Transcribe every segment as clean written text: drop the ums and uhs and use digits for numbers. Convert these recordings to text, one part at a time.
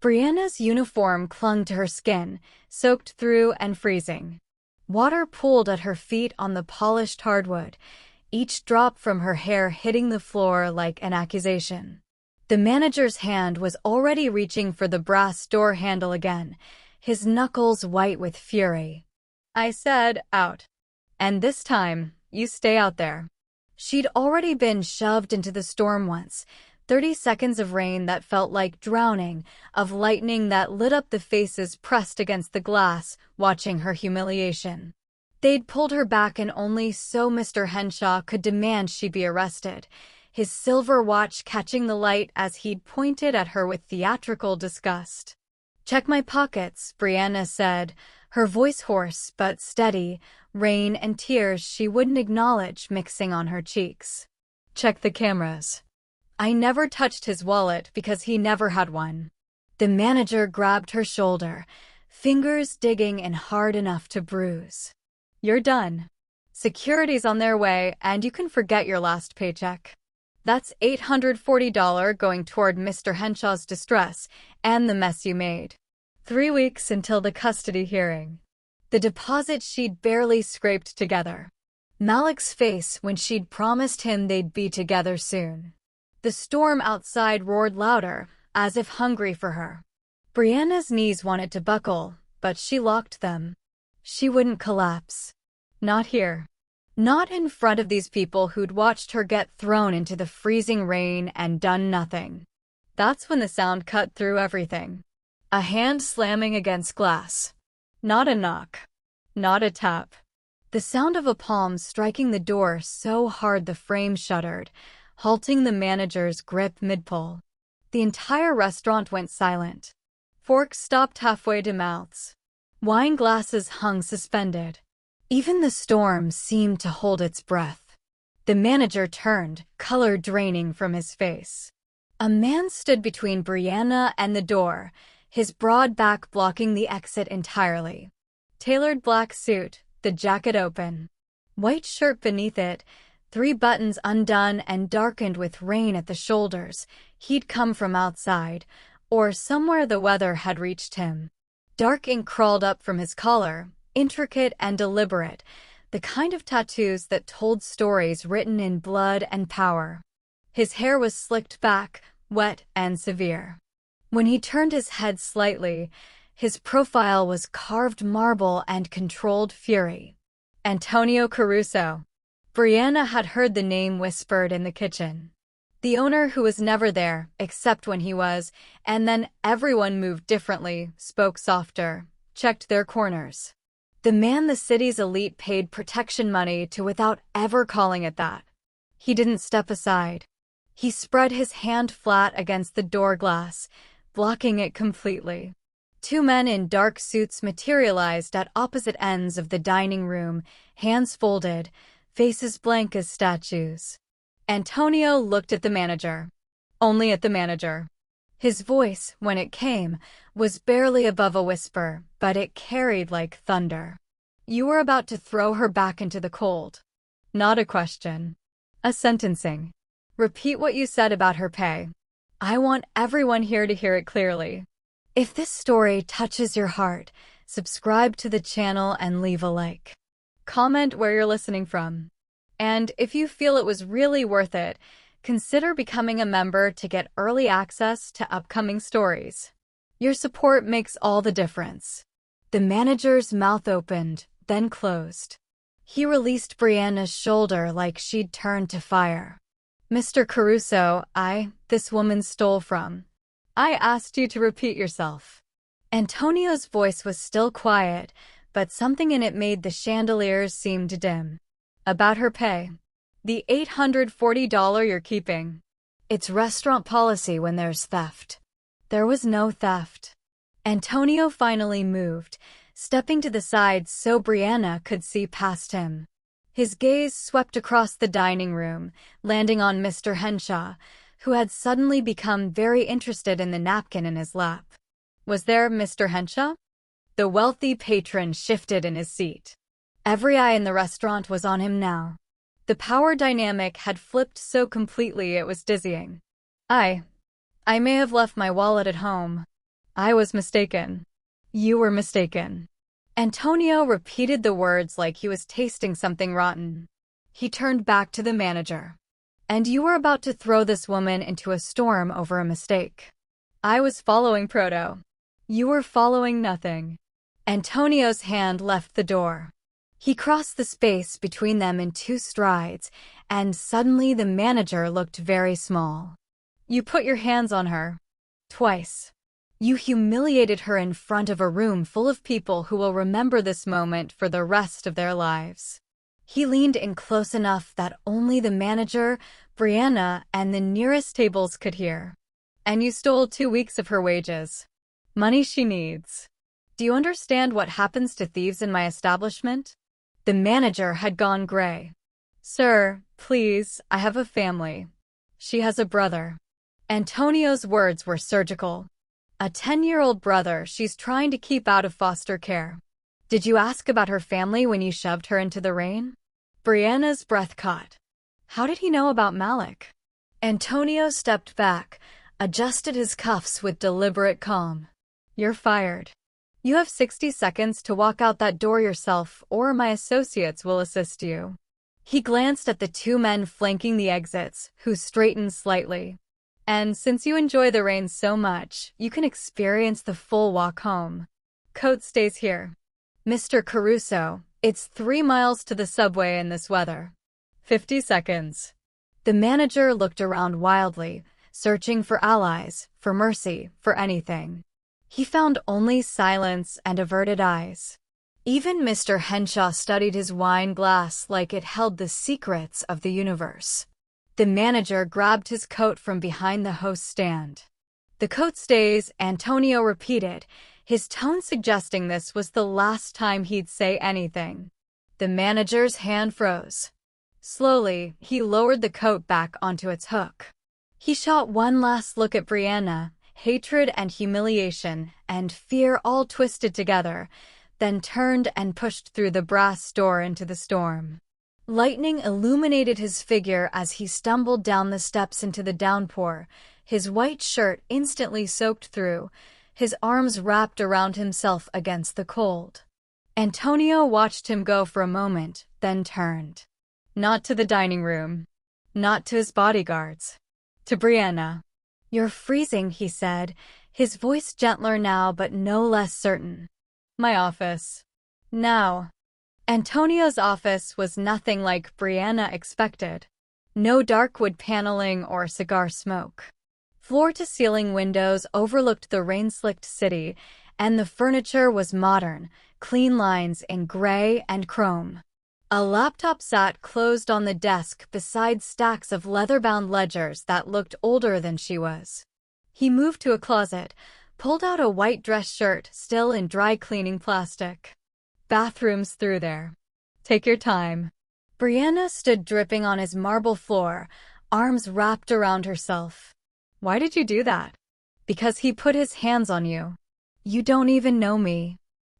Brianna's uniform clung to her skin, soaked through and freezing. Water pooled at her feet on the polished hardwood, each drop from her hair hitting the floor like an accusation. The manager's hand was already reaching for the brass door handle again, his knuckles white with fury. I said, out. And this time, you stay out there. She'd already been shoved into the storm once, 30 seconds of rain that felt like drowning, of lightning that lit up the faces pressed against the glass, watching her humiliation. They'd pulled her back and only so Mr. Henshaw could demand she be arrested, his silver watch catching the light as he'd pointed at her with theatrical disgust. Check my pockets, Brianna said, her voice hoarse but steady, rain and tears she wouldn't acknowledge mixing on her cheeks. Check the cameras. I never touched his wallet because he never had one. The manager grabbed her shoulder, fingers digging in hard enough to bruise. You're done. Security's on their way, and you can forget your last paycheck. That's $840 going toward Mr. Henshaw's distress and the mess you made. 3 weeks until the custody hearing. The deposit she'd barely scraped together. Malik's face when she'd promised him they'd be together soon. The storm outside roared louder, as if hungry for her. Brianna's knees wanted to buckle, but she locked them. She wouldn't collapse. Not here. Not in front of these people who'd watched her get thrown into the freezing rain and done nothing. That's when the sound cut through everything. A hand slamming against glass. Not a knock. Not a tap. The sound of a palm striking the door so hard the frame shuddered, halting the manager's grip mid-pull. The entire restaurant went silent. Forks stopped halfway to mouths. Wine glasses hung suspended. Even the storm seemed to hold its breath. The manager turned, color draining from his face. A man stood between Brianna and the door, his broad back blocking the exit entirely. Tailored black suit, the jacket open. White shirt beneath it, 3 buttons undone and darkened with rain at the shoulders. He'd come from outside, or somewhere the weather had reached him. Dark ink crawled up from his collar, intricate and deliberate, the kind of tattoos that told stories written in blood and power. His hair was slicked back, wet and severe. When he turned his head slightly, his profile was carved marble and controlled fury. Antonio Caruso. Brianna had heard the name whispered in the kitchen. The owner who was never there, except when he was, and then everyone moved differently, spoke softer, checked their corners. The man the city's elite paid protection money to without ever calling it that. He didn't step aside. He spread his hand flat against the door glass, blocking it completely. 2 men in dark suits materialized at opposite ends of the dining room, hands folded, faces blank as statues. Antonio looked at the manager. Only at the manager. His voice, when it came, was barely above a whisper, but it carried like thunder. You were about to throw her back into the cold. Not a question. A sentencing. Repeat what you said about her pay. I want everyone here to hear it clearly. If this story touches your heart, subscribe to the channel and leave a like. Comment where you're listening from. And if you feel it was really worth it, consider becoming a member to get early access to upcoming stories. Your support makes all the difference. The manager's mouth opened, then closed. He released Brianna's shoulder like she'd turned to fire. Mr. Caruso, this woman stole from. I asked you to repeat yourself. Antonio's voice was still quiet, but something in it made the chandeliers seem to dim. About her pay. The $840 you're keeping. It's restaurant policy when there's theft. There was no theft. Antonio finally moved, stepping to the side so Brianna could see past him. His gaze swept across the dining room, landing on Mr. Henshaw, who had suddenly become very interested in the napkin in his lap. Was there Mr. Henshaw? The wealthy patron shifted in his seat. Every eye in the restaurant was on him now. The power dynamic had flipped so completely it was dizzying. I may have left my wallet at home. I was mistaken. You were mistaken. Antonio repeated the words like he was tasting something rotten. He turned back to the manager. And you were about to throw this woman into a storm over a mistake. I was following Proto. You were following nothing. Antonio's hand left the door. He crossed the space between them in 2 strides, and suddenly the manager looked very small. You put your hands on her. Twice. You humiliated her in front of a room full of people who will remember this moment for the rest of their lives. He leaned in close enough that only the manager, Brianna, and the nearest tables could hear. And you stole 2 weeks of her wages. Money she needs. Do you understand what happens to thieves in my establishment? The manager had gone gray. Sir, please, I have a family. She has a brother. Antonio's words were surgical. A 10-year-old brother she's trying to keep out of foster care. Did you ask about her family when you shoved her into the rain? Brianna's breath caught. How did he know about Malik? Antonio stepped back, adjusted his cuffs with deliberate calm. You're fired. You have 60 seconds to walk out that door yourself, or my associates will assist you. He glanced at the 2 men flanking the exits, who straightened slightly. And since you enjoy the rain so much, you can experience the full walk home. Coat stays here. Mr. Caruso, it's 3 miles to the subway in this weather. 50 seconds. The manager looked around wildly, searching for allies, for mercy, for anything. He found only silence and averted eyes. Even Mr. Henshaw studied his wine glass like it held the secrets of the universe. The manager grabbed his coat from behind the host's stand. The coat stays, Antonio repeated, his tone suggesting this was the last time he'd say anything. The manager's hand froze. Slowly, he lowered the coat back onto its hook. He shot one last look at Brianna, hatred and humiliation and fear all twisted together, then turned and pushed through the brass door into the storm. Lightning illuminated his figure as he stumbled down the steps into the downpour, his white shirt instantly soaked through, his arms wrapped around himself against the cold. Antonio watched him go for a moment, then turned. Not to the dining room. Not to his bodyguards. To Brianna. You're freezing, he said, his voice gentler now but no less certain. My office. Now. Antonio's office was nothing like Brianna expected. No dark wood paneling or cigar smoke. Floor-to-ceiling windows overlooked the rain-slicked city, and the furniture was modern, clean lines in gray and chrome. A laptop sat closed on the desk beside stacks of leather-bound ledgers that looked older than she was. He moved to a closet, pulled out a white dress shirt still in dry-cleaning plastic. Bathrooms through there. Take your time. Brianna stood dripping on his marble floor, arms wrapped around herself. Why did you do that? Because he put his hands on you. You don't even know me.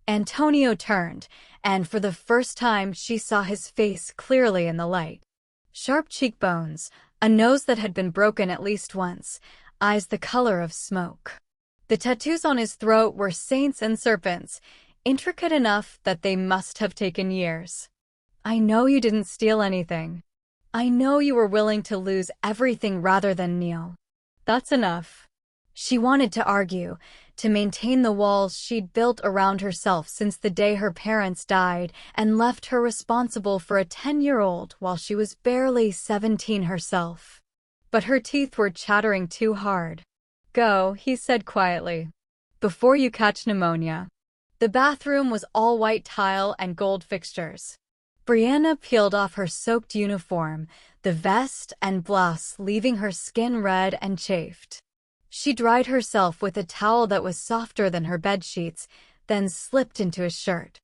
Antonio turned, and for the first time she saw his face clearly in the light. Sharp cheekbones, a nose that had been broken at least once, eyes the color of smoke. The tattoos on his throat were saints and serpents, intricate enough that they must have taken years. I know you didn't steal anything. I know you were willing to lose everything rather than kneel. That's enough. She wanted to argue, to maintain the walls she'd built around herself since the day her parents died and left her responsible for a 10-year-old while she was barely 17 herself. But her teeth were chattering too hard. Go, he said quietly. Before you catch pneumonia. The bathroom was all white tile and gold fixtures. Brianna peeled off her soaked uniform, the vest and blouse leaving her skin red and chafed. She dried herself with a towel that was softer than her bedsheets, then slipped into a shirt.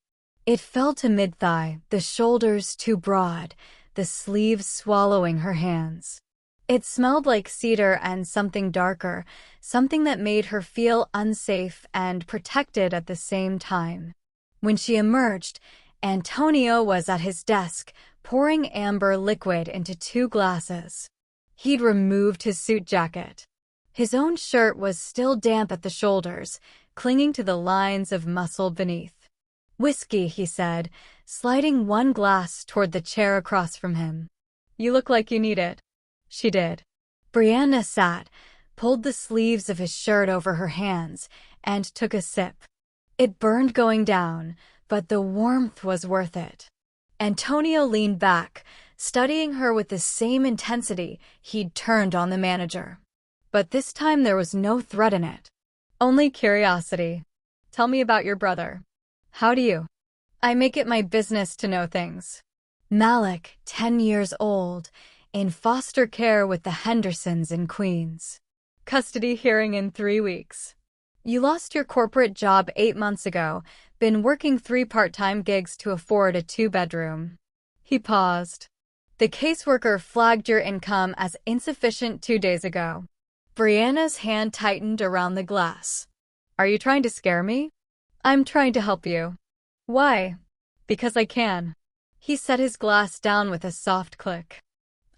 It fell to mid-thigh, the shoulders too broad, the sleeves swallowing her hands. It smelled like cedar and something darker, something that made her feel unsafe and protected at the same time. When she emerged, Antonio was at his desk, pouring amber liquid into 2 glasses. He'd removed his suit jacket. His own shirt was still damp at the shoulders, clinging to the lines of muscle beneath. "Whiskey," he said, sliding one glass toward the chair across from him. "You look like you need it." She did. Brianna sat, pulled the sleeves of his shirt over her hands, and took a sip. It burned going down, but the warmth was worth it. Antonio leaned back, studying her with the same intensity he'd turned on the manager. But this time there was no threat in it. Only curiosity. "Tell me about your brother." "How do you?" "I make it my business to know things." Malik, 10 years old, in foster care with the Hendersons in Queens. Custody hearing in 3 weeks. "You lost your corporate job 8 months ago, been working 3 part-time gigs to afford a 2-bedroom. He paused. "The caseworker flagged your income as insufficient 2 days ago." Brianna's hand tightened around the glass. "Are you trying to scare me?" "I'm trying to help you." "Why?" "Because I can." He set his glass down with a soft click.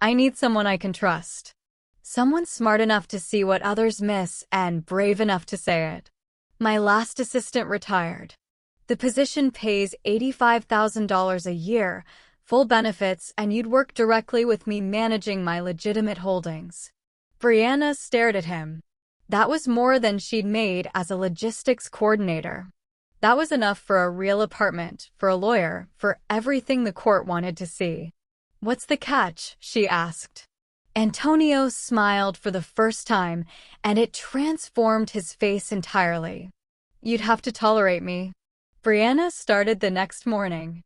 "I need someone I can trust. Someone smart enough to see what others miss and brave enough to say it. My last assistant retired. The position pays $85,000 a year, full benefits, and you'd work directly with me managing my legitimate holdings." Brianna stared at him. That was more than she'd made as a logistics coordinator. That was enough for a real apartment, for a lawyer, for everything the court wanted to see. "What's the catch?" she asked. Antonio smiled for the first time, and it transformed his face entirely. "You'd have to tolerate me." Brianna started the next morning.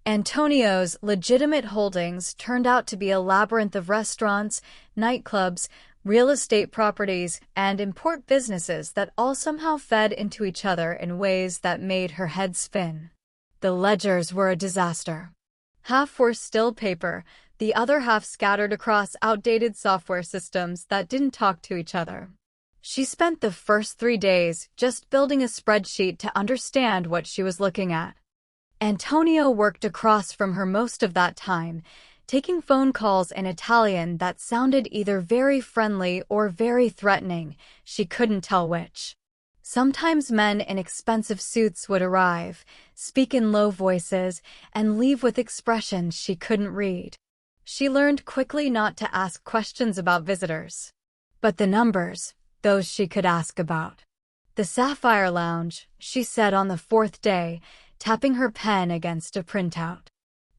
Antonio's legitimate holdings turned out to be a labyrinth of restaurants, nightclubs, real estate properties, and import businesses that all somehow fed into each other in ways that made her head spin. The ledgers were a disaster. Half were still paper, the other half scattered across outdated software systems that didn't talk to each other. She spent the first 3 days just building a spreadsheet to understand what she was looking at. Antonio worked across from her most of that time, taking phone calls in Italian that sounded either very friendly or very threatening, she couldn't tell which. Sometimes men in expensive suits would arrive, speak in low voices, and leave with expressions she couldn't read. She learned quickly not to ask questions about visitors. But the numbers, those she could ask about. "The Sapphire Lounge," she said on the 4th day, tapping her pen against a printout.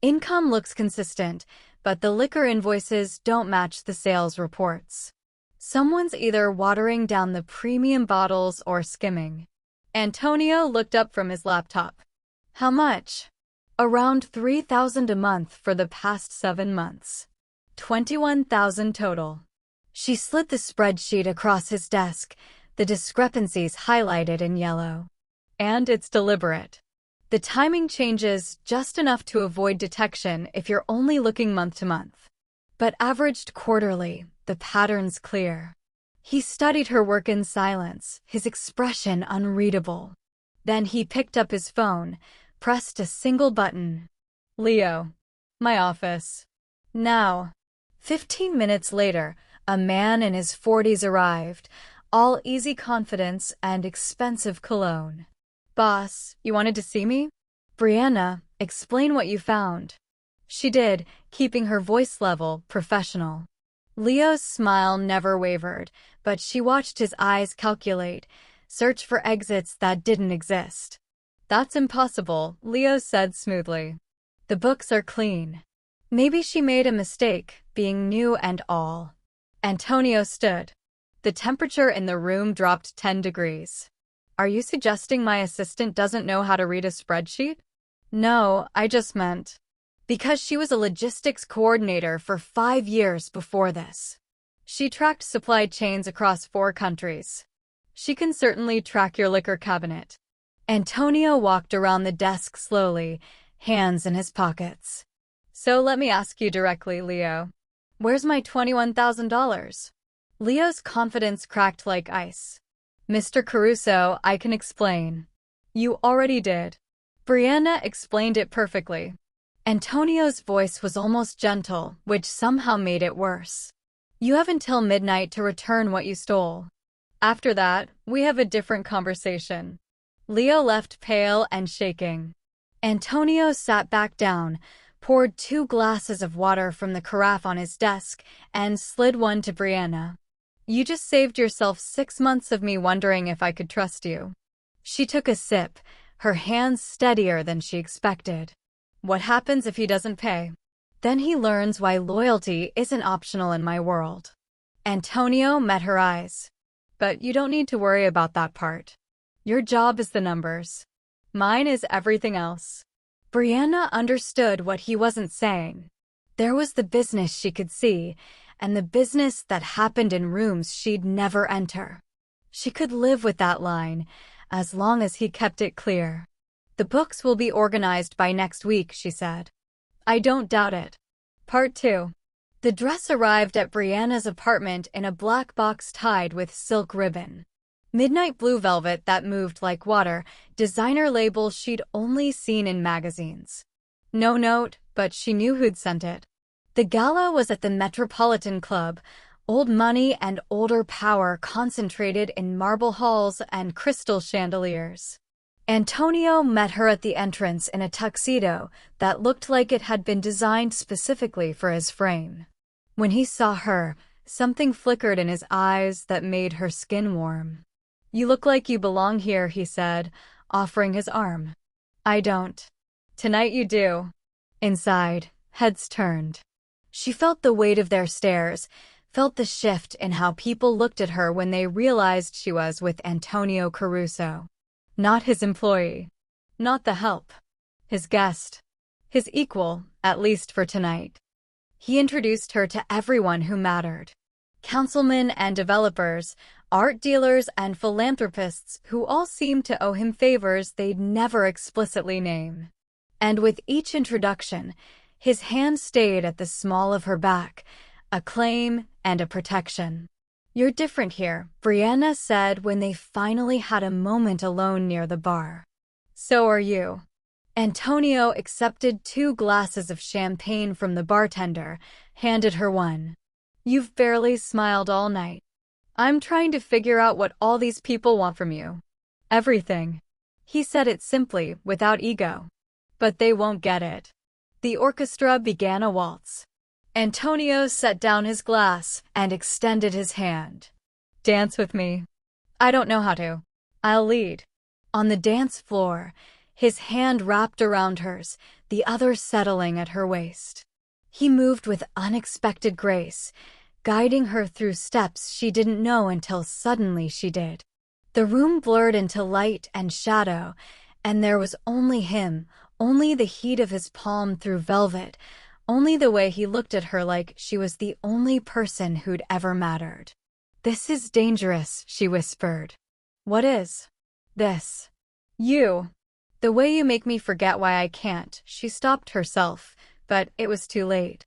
"Income looks consistent, but the liquor invoices don't match the sales reports. Someone's either watering down the premium bottles or skimming." Antonio looked up from his laptop. "How much?" "Around $3,000 a month for the past 7 months. $21,000 total." She slid the spreadsheet across his desk, the discrepancies highlighted in yellow. "And it's deliberate. The timing changes just enough to avoid detection if you're only looking month to month. But averaged quarterly, the pattern's clear." He studied her work in silence, his expression unreadable. Then he picked up his phone, pressed a single button. "Leo. My office. Now." 15 minutes later, a man in his 40s arrived, all easy confidence and expensive cologne. "Boss, you wanted to see me?" "Brianna, explain what you found." She did, keeping her voice level, professional. Leo's smile never wavered, but she watched his eyes calculate, search for exits that didn't exist. "That's impossible," Leo said smoothly. "The books are clean." Maybe she made a mistake, being new and all. Antonio stood. The temperature in the room dropped 10 degrees. "Are you suggesting my assistant doesn't know how to read a spreadsheet?" "No, I just meant." Because she was a logistics coordinator for 5 years before this. She tracked supply chains across 4 countries. She can certainly track your liquor cabinet. Antonio walked around the desk slowly, hands in his pockets. "So let me ask you directly, Leo. Where's my $21,000? Leo's confidence cracked like ice. "Mr. Caruso, I can explain." "You already did." Brianna explained it perfectly. Antonio's voice was almost gentle, which somehow made it worse. "You have until midnight to return what you stole." After that, we have a different conversation. Leo left pale and shaking. Antonio sat back down, poured 2 glasses of water from the carafe on his desk, and slid one to Brianna. You just saved yourself 6 months of me wondering if I could trust you. She took a sip, her hands steadier than she expected. What happens if he doesn't pay? Then he learns why loyalty isn't optional in my world. Antonio met her eyes. But you don't need to worry about that part. Your job is the numbers. Mine is everything else. Brianna understood what he wasn't saying. There was the business she could see, and the business that happened in rooms she'd never enter. She could live with that line, as long as he kept it clear. The books will be organized by next week, she said. I don't doubt it. Part 2. The dress arrived at Brianna's apartment in a black box tied with silk ribbon. Midnight blue velvet that moved like water, designer labels she'd only seen in magazines. No note, but she knew who'd sent it. The gala was at the Metropolitan Club, old money and older power concentrated in marble halls and crystal chandeliers. Antonio met her at the entrance in a tuxedo that looked like it had been designed specifically for his frame. When he saw her, something flickered in his eyes that made her skin warm. You look like you belong here, he said, offering his arm. I don't. Tonight you do. Inside, heads turned. She felt the weight of their stares, felt the shift in how people looked at her when they realized she was with Antonio Caruso. Not his employee. Not the help. His guest. His equal, at least for tonight. He introduced her to everyone who mattered. Councilmen and developers, art dealers and philanthropists who all seemed to owe him favors they'd never explicitly name. And with each introduction, his hand stayed at the small of her back, a claim and a protection. You're different here, Brianna said when they finally had a moment alone near the bar. So are you. Antonio accepted 2 glasses of champagne from the bartender, handed her one. You've barely smiled all night. I'm trying to figure out what all these people want from you. Everything. He said it simply, without ego. But they won't get it. The orchestra began a waltz. Antonio set down his glass and extended his hand. Dance with me. I don't know how to. I'll lead. On the dance floor, his hand wrapped around hers, the other settling at her waist. He moved with unexpected grace, guiding her through steps she didn't know until suddenly she did. The room blurred into light and shadow, and there was only him, only the heat of his palm through velvet, only the way he looked at her like she was the only person who'd ever mattered. This is dangerous, she whispered. What is? This. You. The way you make me forget why I can't. She stopped herself, but it was too late.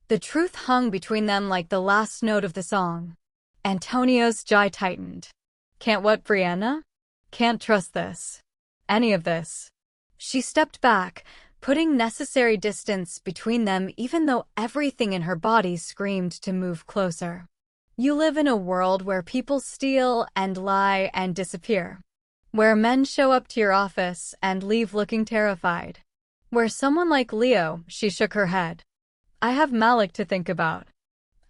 The truth hung between them like the last note of the song. Antonio's jaw tightened. Can't what, Brianna? Can't trust this. Any of this. She stepped back, putting necessary distance between them even though everything in her body screamed to move closer. You live in a world where people steal and lie and disappear. Where men show up to your office and leave looking terrified. Where someone like Leo, she shook her head. I have Malik to think about.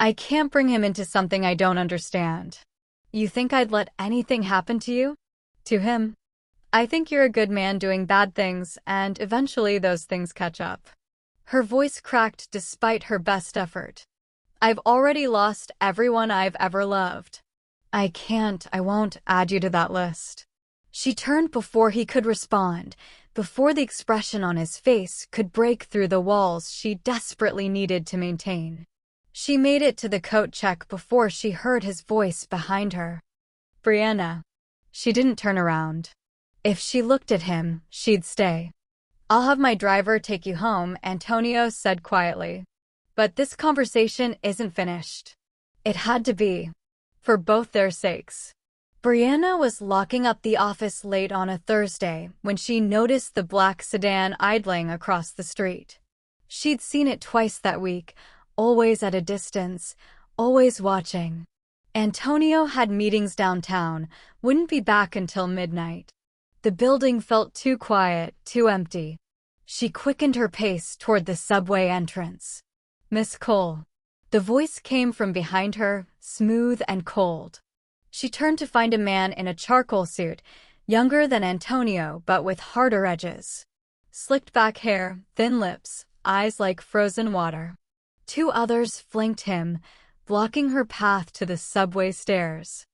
I can't bring him into something I don't understand. You think I'd let anything happen to you? To him? I think you're a good man doing bad things, and eventually those things catch up. Her voice cracked despite her best effort. I've already lost everyone I've ever loved. I won't add you to that list. She turned before he could respond, before the expression on his face could break through the walls she desperately needed to maintain. She made it to the coat check before she heard his voice behind her. Brianna. She didn't turn around. If she looked at him, she'd stay. I'll have my driver take you home, Antonio said quietly. But this conversation isn't finished. It had to be. For both their sakes. Brianna was locking up the office late on a Thursday when she noticed the black sedan idling across the street. She'd seen it twice that week, always at a distance, always watching. Antonio had meetings downtown, wouldn't be back until midnight. The building felt too quiet, too empty. She quickened her pace toward the subway entrance. "Miss Cole." The voice came from behind her, smooth and cold. She turned to find a man in a charcoal suit, younger than Antonio but with harder edges. Slicked back hair, thin lips, eyes like frozen water. Two others flanked him, blocking her path to the subway stairs.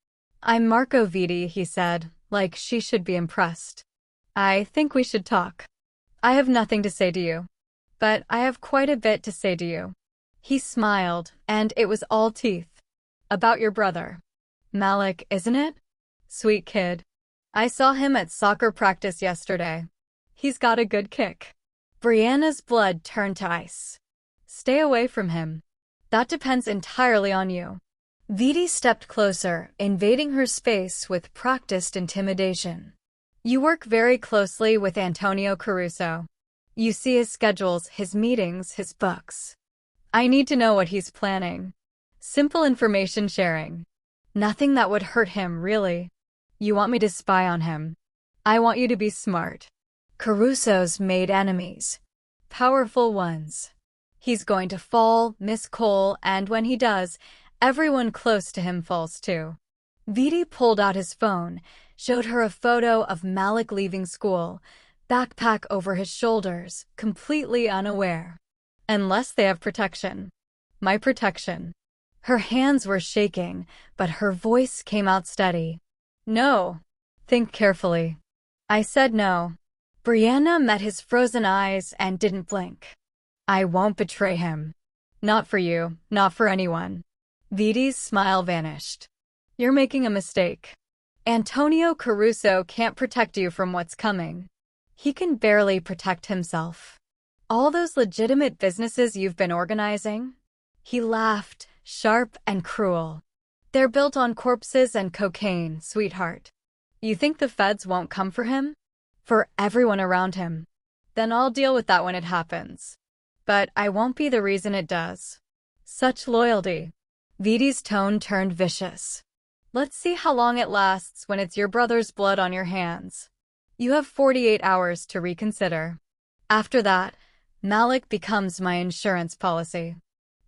"I'm Marco Vitti," he said, like she should be impressed. "I think we should talk. I have nothing to say to you. But I have quite a bit to say to you." He smiled, and it was all teeth. "About your brother. Malik, isn't it? Sweet kid. I saw him at soccer practice yesterday. He's got a good kick." Brianna's blood turned to ice. "Stay away from him. That depends entirely on you." Vitti stepped closer, invading her space with practiced intimidation. "You work very closely with Antonio Caruso. You see his schedules, his meetings, his books. I need to know what he's planning. Simple information sharing. Nothing that would hurt him, really. You want me to spy on him. I want you to be smart. Caruso's made enemies. Powerful ones. He's going to fall, Miss Cole, and when he does, everyone close to him falls too." Vitti pulled out his phone, showed her a photo of Malik leaving school, backpack over his shoulders, completely unaware. "Unless they have protection. My protection." Her hands were shaking, but her voice came out steady. "No. Think carefully." "I said no." Brianna met his frozen eyes and didn't blink. "I won't betray him. Not for you, not for anyone." Vitti's smile vanished. "You're making a mistake. Antonio Caruso can't protect you from what's coming. He can barely protect himself. All those legitimate businesses you've been organizing?" He laughed, sharp and cruel. "They're built on corpses and cocaine, sweetheart. You think the feds won't come for him? For everyone around him? Then I'll deal with that when it happens. But I won't be the reason it does." Such loyalty. Vitti's tone turned vicious. "Let's see how long it lasts when it's your brother's blood on your hands. You have 48 hours to reconsider. After that, Malik becomes my insurance policy."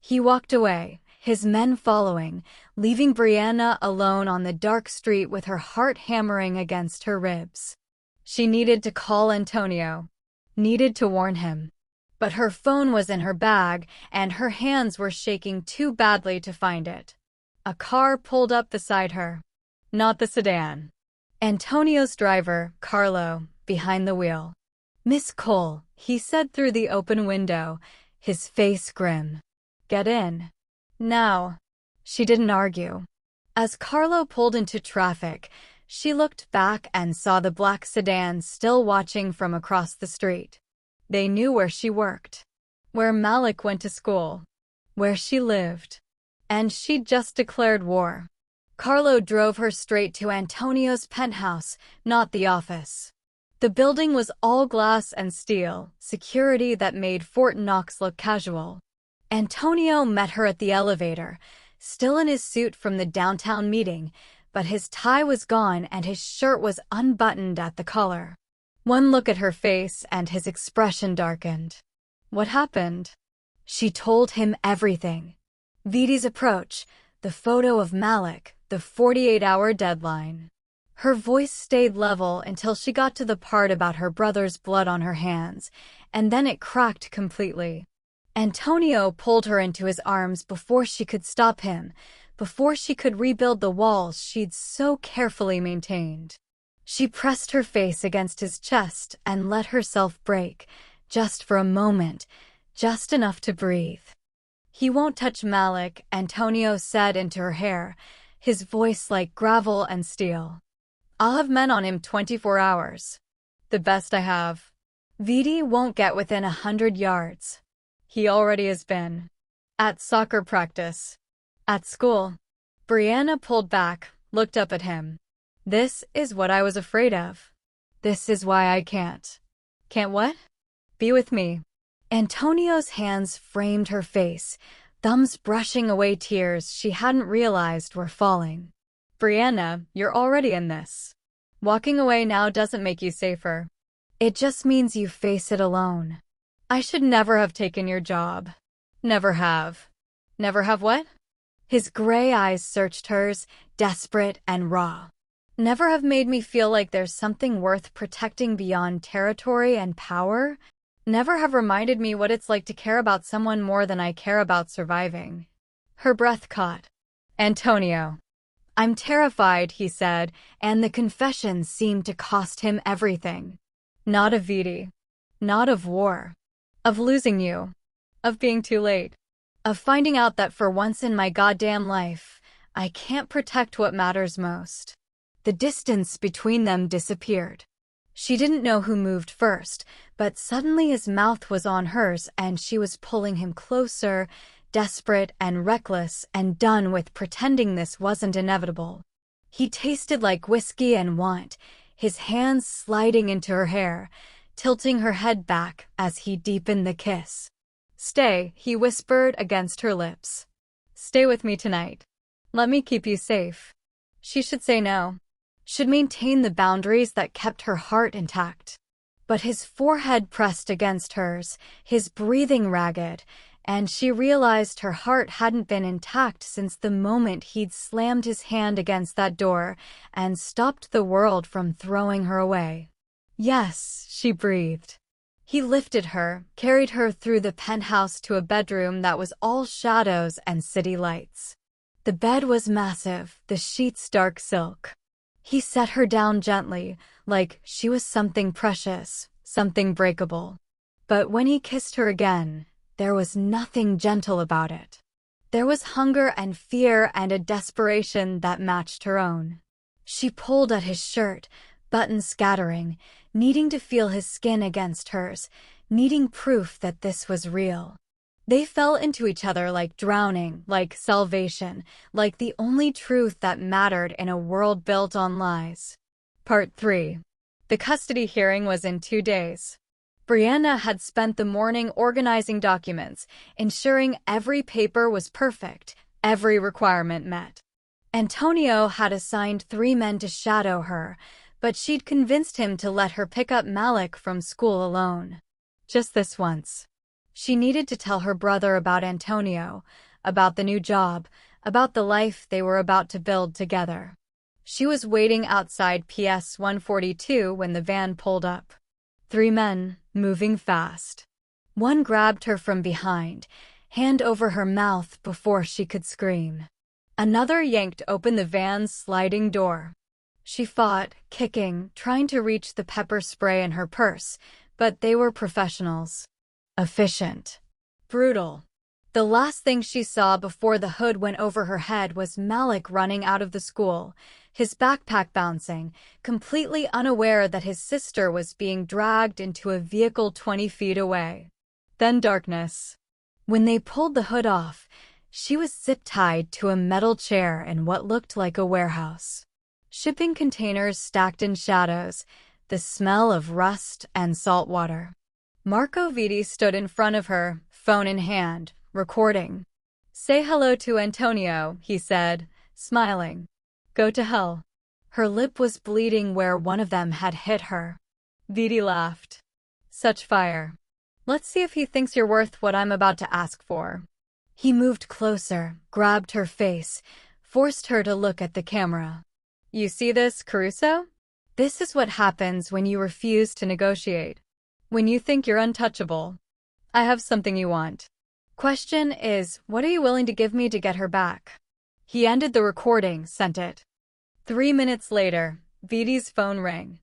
He walked away, his men following, leaving Brianna alone on the dark street with her heart hammering against her ribs. She needed to call Antonio, needed to warn him. But her phone was in her bag, and her hands were shaking too badly to find it. A car pulled up beside her. Not the sedan. Antonio's driver, Carlo, behind the wheel. "Miss Cole," he said through the open window, his face grim. "Get in. Now." She didn't argue. As Carlo pulled into traffic, she looked back and saw the black sedan still watching from across the street. They knew where she worked, where Malik went to school, where she lived. And she'd just declared war. Carlo drove her straight to Antonio's penthouse, not the office. The building was all glass and steel, security that made Fort Knox look casual. Antonio met her at the elevator, still in his suit from the downtown meeting, but his tie was gone and his shirt was unbuttoned at the collar. One look at her face and his expression darkened. "What happened?" She told him everything. Vitti's approach, the photo of Malik, the 48-hour deadline. Her voice stayed level until she got to the part about her brother's blood on her hands, and then it cracked completely. Antonio pulled her into his arms before she could stop him, before she could rebuild the walls she'd so carefully maintained. She pressed her face against his chest and let herself break, just for a moment, just enough to breathe. "He won't touch Malik," Antonio said into her hair, his voice like gravel and steel. "I'll have men on him 24 hours. The best I have. Vitti won't get within 100 yards. He already has been. At soccer practice. At school." Brianna pulled back, looked up at him. "This is what I was afraid of. This is why I can't." "Can't what?" "Be with me." Antonio's hands framed her face, thumbs brushing away tears she hadn't realized were falling. Brianna, you're already in this. Walking away now doesn't make you safer. It just means you face it alone. I should never have taken your job. Never have. Never have what? His gray eyes searched hers, desperate and raw. Never have made me feel like there's something worth protecting beyond territory and power. Never have reminded me what it's like to care about someone more than I care about surviving. Her breath caught. Antonio. I'm terrified, he said, and the confession seemed to cost him everything. Not of Vidi. Not of war. Of losing you. Of being too late. Of finding out that for once in my goddamn life, I can't protect what matters most. The distance between them disappeared. She didn't know who moved first, but suddenly his mouth was on hers and she was pulling him closer, desperate and reckless and done with pretending this wasn't inevitable. He tasted like whiskey and want, his hands sliding into her hair, tilting her head back as he deepened the kiss. Stay, he whispered against her lips. Stay with me tonight. Let me keep you safe. She should say no. Should maintain the boundaries that kept her heart intact. But his forehead pressed against hers, his breathing ragged, and she realized her heart hadn't been intact since the moment he'd slammed his hand against that door and stopped the world from throwing her away. Yes, she breathed. He lifted her, carried her through the penthouse to a bedroom that was all shadows and city lights. The bed was massive, the sheets dark silk. He set her down gently, like she was something precious, something breakable. But when he kissed her again, there was nothing gentle about it. There was hunger and fear and a desperation that matched her own. She pulled at his shirt, buttons scattering, needing to feel his skin against hers, needing proof that this was real. They fell into each other like drowning, like salvation, like the only truth that mattered in a world built on lies. Part 3. The custody hearing was in 2 days. Brianna had spent the morning organizing documents, ensuring every paper was perfect, every requirement met. Antonio had assigned 3 men to shadow her, but she'd convinced him to let her pick up Malik from school alone. Just this once. She needed to tell her brother about Antonio, about the new job, about the life they were about to build together. She was waiting outside PS 142 when the van pulled up. 3 men, moving fast. One grabbed her from behind, hand over her mouth before she could scream. Another yanked open the van's sliding door. She fought, kicking, trying to reach the pepper spray in her purse, but they were professionals. Efficient. Brutal. The last thing she saw before the hood went over her head was Malik running out of the school, his backpack bouncing, completely unaware that his sister was being dragged into a vehicle 20 feet away. Then darkness. When they pulled the hood off, she was zip-tied to a metal chair in what looked like a warehouse. Shipping containers stacked in shadows, the smell of rust and salt water. Marco Vidi stood in front of her, phone in hand, recording. Say hello to Antonio, he said, smiling. Go to hell. Her lip was bleeding where one of them had hit her. Vidi laughed. Such fire. Let's see if he thinks you're worth what I'm about to ask for. He moved closer, grabbed her face, forced her to look at the camera. You see this, Caruso? This is what happens when you refuse to negotiate. When you think you're untouchable. I have something you want. Question is, what are you willing to give me to get her back? He ended the recording, sent it. 3 minutes later, Vidi's phone rang.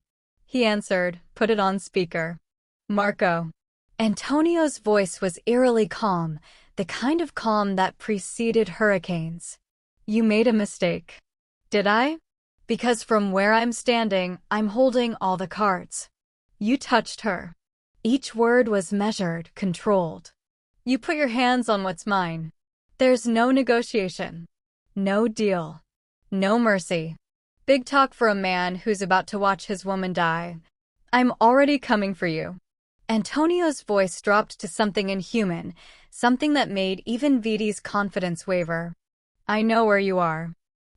He answered, put it on speaker. Marco. Antonio's voice was eerily calm, the kind of calm that preceded hurricanes. You made a mistake. Did I? Because from where I'm standing, I'm holding all the cards. You touched her. Each word was measured, controlled. You put your hands on what's mine. There's no negotiation. No deal. No mercy. Big talk for a man who's about to watch his woman die. I'm already coming for you. Antonio's voice dropped to something inhuman, something that made even Vidi's confidence waver. I know where you are.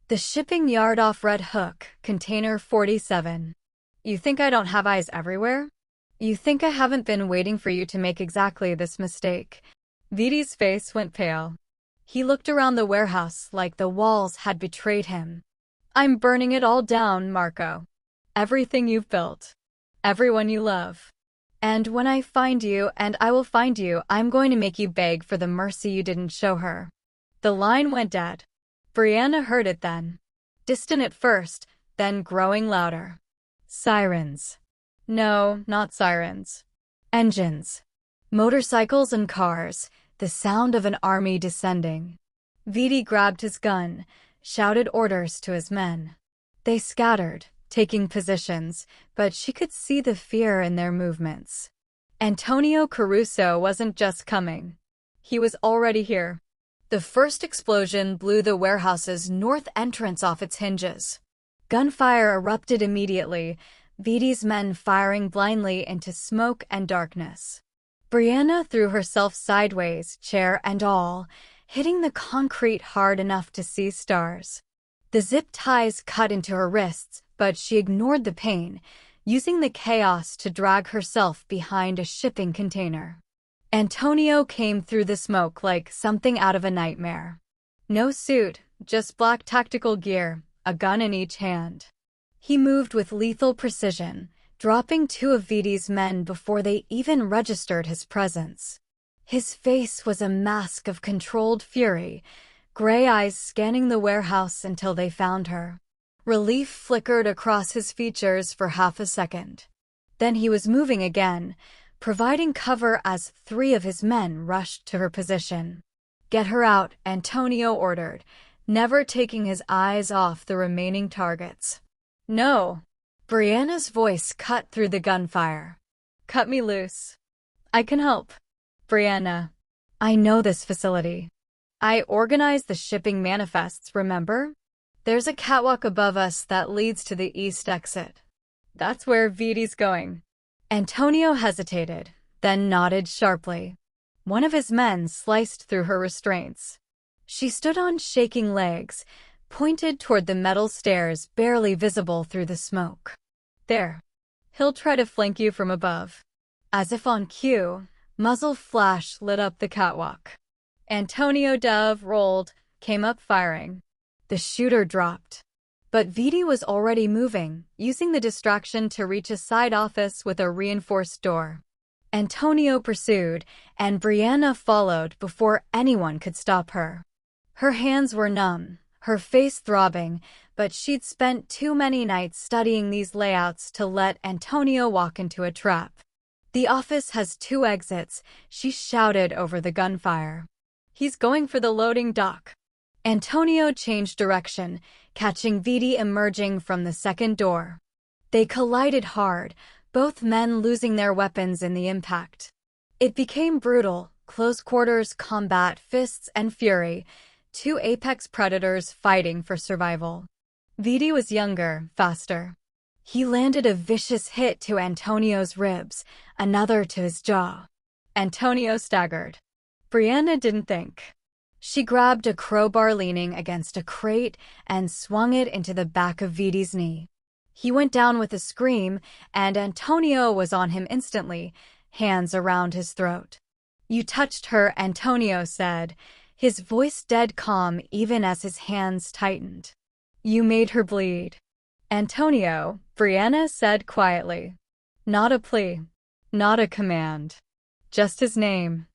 The shipping yard off Red Hook, Container 47. You think I don't have eyes everywhere? You think I haven't been waiting for you to make exactly this mistake? Vidi's face went pale. He looked around the warehouse like the walls had betrayed him. I'm burning it all down, Marco. Everything you've built. Everyone you love. And when I find you, and I will find you, I'm going to make you beg for the mercy you didn't show her. The line went dead. Brianna heard it then. Distant at first, then growing louder. Sirens. No, not sirens. Engines. Motorcycles and cars, the sound of an army descending. Vidi grabbed his gun, shouted orders to his men. They scattered, taking positions, but she could see the fear in their movements. Antonio Caruso wasn't just coming. He was already here. The first explosion blew the warehouse's north entrance off its hinges. Gunfire erupted immediately, Vidi's men firing blindly into smoke and darkness. Brianna threw herself sideways, chair and all, hitting the concrete hard enough to see stars. The zip ties cut into her wrists, but she ignored the pain, using the chaos to drag herself behind a shipping container. Antonio came through the smoke like something out of a nightmare. No suit, just black tactical gear, a gun in each hand. He moved with lethal precision, dropping two of Vidi's men before they even registered his presence. His face was a mask of controlled fury, gray eyes scanning the warehouse until they found her. Relief flickered across his features for half a second. Then he was moving again, providing cover as three of his men rushed to her position. Get her out, Antonio ordered, never taking his eyes off the remaining targets. No. Brianna's voice cut through the gunfire. Cut me loose. I can help. Brianna. I know this facility. I organized the shipping manifests, remember? There's a catwalk above us that leads to the east exit. That's where Vidi's going. Antonio hesitated, then nodded sharply. One of his men sliced through her restraints. She stood on shaking legs, pointed toward the metal stairs barely visible through the smoke. There. He'll try to flank you from above. As if on cue, muzzle flash lit up the catwalk. Antonio Dove rolled, came up firing. The shooter dropped. But Vidi was already moving, using the distraction to reach a side office with a reinforced door. Antonio pursued, and Brianna followed before anyone could stop her. Her hands were numb, her face throbbing, but she'd spent too many nights studying these layouts to let Antonio walk into a trap. The office has 2 exits, she shouted over the gunfire. He's going for the loading dock. Antonio changed direction, catching Vidi emerging from the second door. They collided hard, both men losing their weapons in the impact. It became brutal, close-quarters combat, fists and fury, 2 apex predators fighting for survival. Vidi was younger, faster. He landed a vicious hit to Antonio's ribs, another to his jaw. Antonio staggered. Brianna didn't think. She grabbed a crowbar leaning against a crate and swung it into the back of Vidi's knee. He went down with a scream, and Antonio was on him instantly, hands around his throat. You touched her, Antonio said, his voice dead calm even as his hands tightened. You made her bleed. Antonio, Brianna said quietly. Not a plea. Not a command. Just his name.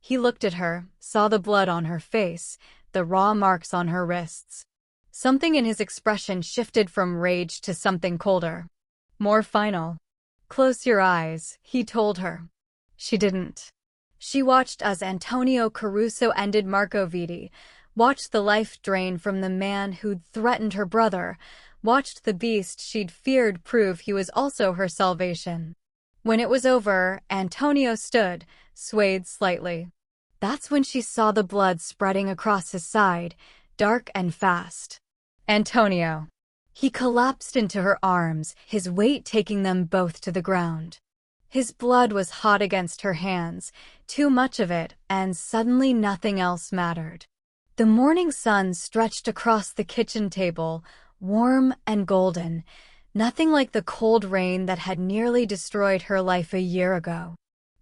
He looked at her, saw the blood on her face, the raw marks on her wrists. Something in his expression shifted from rage to something colder. More final. Close your eyes, he told her. She didn't. She watched as Antonio Caruso ended Marco Vidi, watched the life drain from the man who'd threatened her brother, watched the beast she'd feared prove he was also her salvation. When it was over, Antonio stood, swayed slightly. That's when she saw the blood spreading across his side, dark and fast. Antonio. He collapsed into her arms, his weight taking them both to the ground. His blood was hot against her hands, too much of it, and suddenly nothing else mattered. The morning sun stretched across the kitchen table, warm and golden, nothing like the cold rain that had nearly destroyed her life a year ago.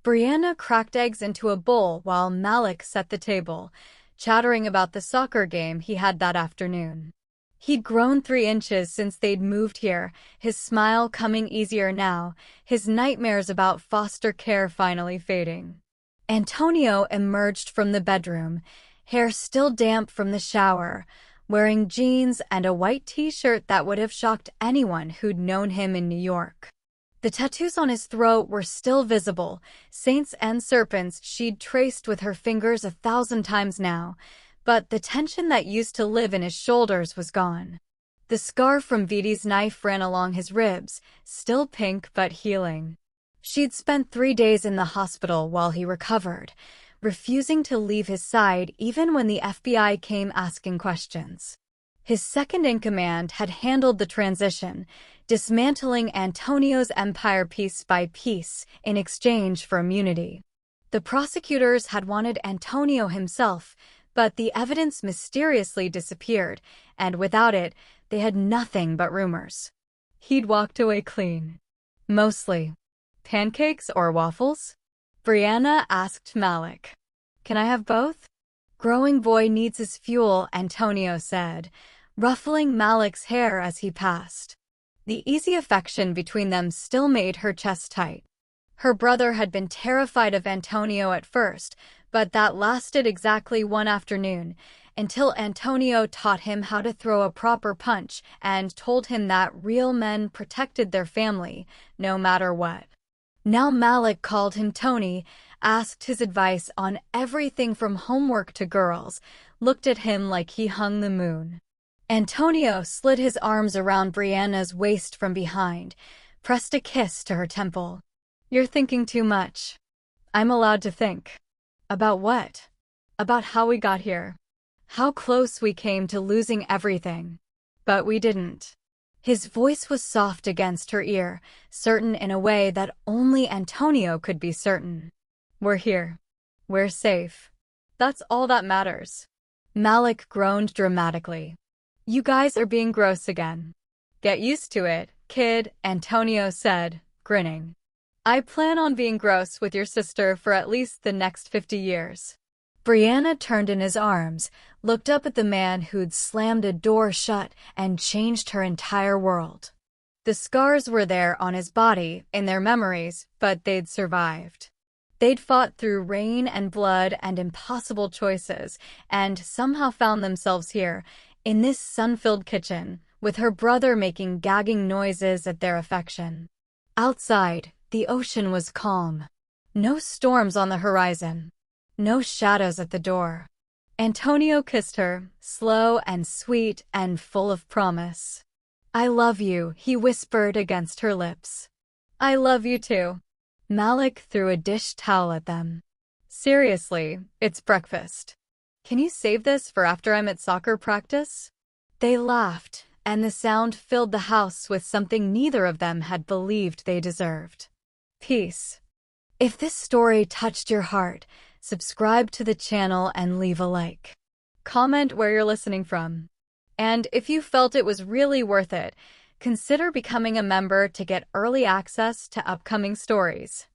Brianna cracked eggs into a bowl while Malik set the table, chattering about the soccer game he had that afternoon. He'd grown 3 inches since they'd moved here, his smile coming easier now, his nightmares about foster care finally fading. Antonio emerged from the bedroom, hair still damp from the shower, wearing jeans and a white t-shirt that would have shocked anyone who'd known him in New York. The tattoos on his throat were still visible, saints and serpents she'd traced with her fingers 1,000 times now, but the tension that used to live in his shoulders was gone. The scar from Vidi's knife ran along his ribs, still pink but healing. She'd spent 3 days in the hospital while he recovered, refusing to leave his side even when the FBI came asking questions. His second-in-command had handled the transition, dismantling Antonio's empire piece by piece in exchange for immunity. The prosecutors had wanted Antonio himself, but the evidence mysteriously disappeared, and without it, they had nothing but rumors. He'd walked away clean. Mostly. Pancakes or waffles? Brianna asked Malik. Can I have both? Growing boy needs his fuel, Antonio said, ruffling Malik's hair as he passed. The easy affection between them still made her chest tight. Her brother had been terrified of Antonio at first, but that lasted exactly one afternoon, until Antonio taught him how to throw a proper punch and told him that real men protected their family, no matter what. Now Malik called him Tony, asked his advice on everything from homework to girls, looked at him like he hung the moon. Antonio slid his arms around Brianna's waist from behind, pressed a kiss to her temple. You're thinking too much. I'm allowed to think. About what? About how we got here. How close we came to losing everything. But we didn't. His voice was soft against her ear, certain in a way that only Antonio could be certain. We're here. We're safe. That's all that matters. Malik groaned dramatically. You guys are being gross again. Get used to it, kid, Antonio said, grinning. I plan on being gross with your sister for at least the next 50 years. Brianna turned in his arms, looked up at the man who'd slammed a door shut and changed her entire world. The scars were there on his body, in their memories, but they'd survived. They'd fought through rain and blood and impossible choices, and somehow found themselves here, in this sun-filled kitchen, with her brother making gagging noises at their affection. Outside, the ocean was calm. No storms on the horizon. No shadows at the door. Antonio kissed her, slow and sweet and full of promise. I love you, he whispered against her lips. I love you too. Malik threw a dish towel at them. Seriously, it's breakfast. Can you save this for after I'm at soccer practice? They laughed, and the sound filled the house with something neither of them had believed they deserved. Peace. If this story touched your heart, subscribe to the channel and leave a like. Comment where you're listening from. And if you felt it was really worth it, consider becoming a member to get early access to upcoming stories.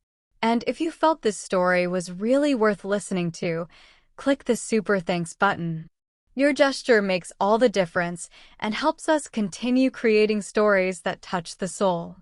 And if you felt this story was really worth listening to, click the super thanks button. Your gesture makes all the difference and helps us continue creating stories that touch the soul.